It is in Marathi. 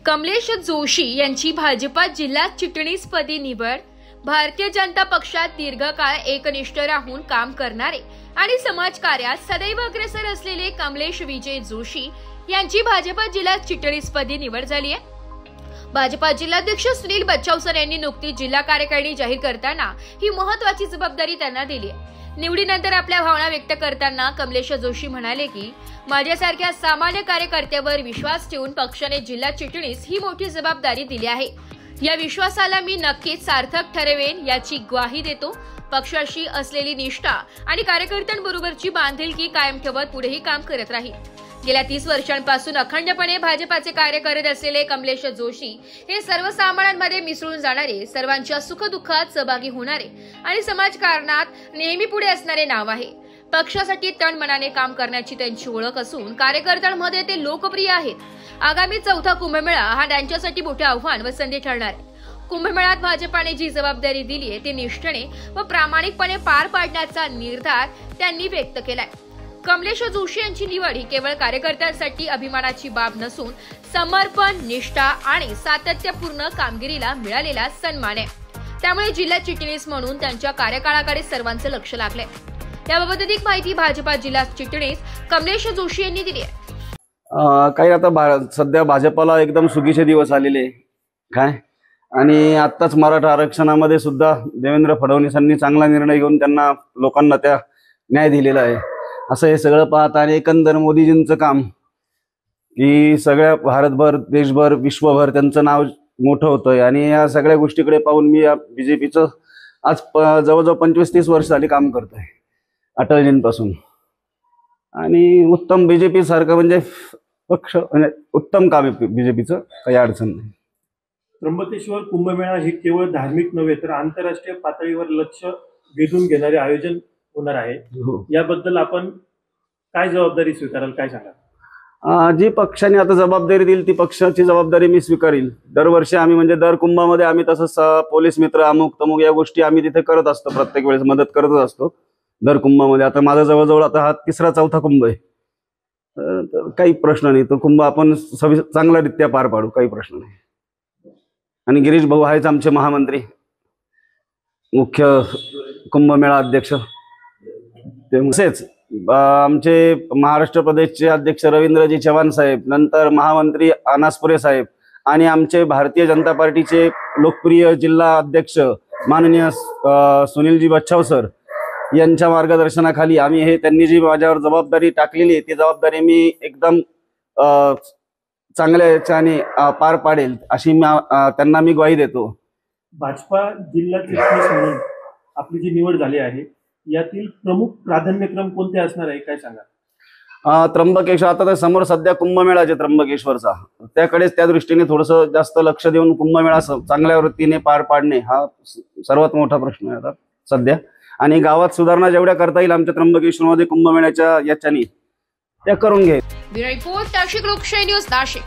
कमलेश जोशी यांची भाजपात जिल्हा चिटणीसपदी निवड। भारतीय जनता पक्षात दीर्घकाळ एकनिष्ठ राहून काम करणारे आणि समाजकार्यात सदैव अग्रेसर असलेले कमलेश विजय जोशी यांची भाजपा जिल्हा चिटणीसपदी निवड झाली आहे। भाजपा जिल्हाध्यक्ष सुनील बच्चावसर यांनी नुकतीच जिल्हा कार्यकारिणी जाहीर करताना ही महत्त्वाची जबाबदारी त्यांना दिली आहे। निवडीनंतर आपल्या भावना व्यक्त करताना कमलेश जोशी म्हणाले की माझ्यासारख्या सामान्य कार्यकर्त्यावर विश्वास ठेवून पक्षाने जिल्हा चिटणीस ही मोठी जबाबदारी दिली आहे। या विश्वासाला मी नक्कीच सार्थक ठरवेन याची ग्वाही देतो। पक्षाशी असलेली निष्ठा आणि कार्यकर्त्यांबरोबरची बांधिलकी कायम ठेवत पुढेही काम करत राहील। गेल्या 30 वर्षांपासून अखंडपणे भाजपाचे कार्य करत असलेले कमलेश जोशी हे सर्वसामान्यांमध्ये मिसळून जाणारे, सर्वांच्या सुखदुःखात सहभागी होणारे आणि समाजकारणात नेहमी पुढे असणारे नाव आहे। पक्षासाठी तन मनाने काम करण्याची त्यांची ओळख असून कार्यकर्त्यांमध्ये ते लोकप्रिय आहेत। आगामी चौथा कुंभमेळा हा त्यांच्यासाठी मोठे आव्हान व संधी ठरणार आहे। कुंभमेळ्यात भाजपाने जी जबाबदारी दिली आहे ती निष्ठेने व प्रामाणिकपणे पार पाडण्याचा निर्धार त्यांनी व्यक्त केलाय। कमलेश जोशी यांची निवड ही केवळ कार्यकर्त्यांसाठी अभिमानाची बाब नसून समर्पण, निष्ठा आणि सातत्यपूर्ण कामगिरीला मिळालेला सन्मान आहे। त्यामुळे जिल्हा चिटणीस म्हणून त्यांच्या कार्यकाळाकडे सर्वांचं लक्ष लागलंय। याबाबत अधिक माहिती भाजपा जिल्हा चिटणीस कमलेश जोशी यांनी दिली आहे। काही आता सध्या भाजपाला एकदम सुगीचे दिवस आलेले काय, आणि आत्ताच मराठा आरक्षणामध्ये सुद्धा देवेंद्र फडणवीसांनी चांगला निर्णय घेऊन त्यांना लोकांना त्या न्याय दिलेला आहे। असं हे सगळं पाहता आणि एकंदर मोदीजींचं काम की सगळ्या भारतभर, देशभर, विश्वभर त्यांचं नाव मोठं होतंय आणि या सगळ्या गोष्टीकडे पाहून मी या बीजेपीचं आज जवळजवळ 25-30 वर्ष झाली काम करतोय अटलजींपासून। आणि उत्तम बीजेपी सारखं म्हणजे पक्ष म्हणजे उत्तम काम आहे बीजेपीचं, काही अडचण नाही। त्र्यंबकेश्वर कुंभमेळा हे केवळ धार्मिक नव्हे तर आंतरराष्ट्रीय पातळीवर लक्ष वेधून घेणारे आयोजन होणार आहे। याबद्दल आपण काय जबाबदारी स्वीकाराल, काय सांगा? जी पक्षाने आता जबाबदारी दिली ती पक्षाची जबाबदारी मी स्वीकारील। दरवर्षी आम्ही म्हणजे दर कुंभामध्ये आम्ही तसंच पोलीस मित्र अमुक तमुक या गोष्टी आम्ही तिथे करत असतो, प्रत्येक वेळेस मदत करतच असतो दर कुंभामध्ये। आता माझा जवळजवळ आता हा 3रा-4था कुंभ आहे, तर काही प्रश्न नाही, तो कुंभ आपण चांगल्यारीत्या पार पाडू, काही प्रश्न नाही। आणि गिरीश भाऊ आहेच आमचे महामंत्री, मुख्य कुंभमेळा अध्यक्ष। तसेच आमचे महाराष्ट्र प्रदेशचे अध्यक्ष रवींद्रजी चव्हाण साहेब, नंतर महामंत्री अनासपुरे साहेब आणि आमचे भारतीय जनता पार्टीचे लोकप्रिय जिल्हा अध्यक्ष माननीय सुनीलजी बच्चावसर यांच्या मार्गदर्शनाखाली आम्ही हे त्यांनी जी माझ्यावर जबाबदारी टाकलेली आहे ती जबाबदारी मी एकदम चांगल्या याच्याने पार पाडेल अशी त्यांना मी ग्वाही देतो। भाजपा जिल्हा चिटणीस म्हणून आपली जी निवड झाली आहे यातील प्रमुख प्राधान्यक्रम कोणते असणार आहे, काय सांगा? त्र्यंबकेश्वर आता तर समोर सध्या कुंभमेळाचे त्र्यंबकेश्वरचा, त्याकडेच त्या दृष्टीने थोडंसं जास्त लक्ष देऊन कुंभमेळा चांगल्या वृत्तीने पार पाडणे हा सर्वात मोठा प्रश्न आहे आता सध्या। आणि गावात सुधारणा जेवढ्या करता येईल आमच्या त्र्यंबकेश्वरमध्ये कुंभमेळ्याच्या याच्यानी त्या करून घे। ब्युरो रिपोर्ट, नाशिक लोकशाही न्यूज, नाशिक।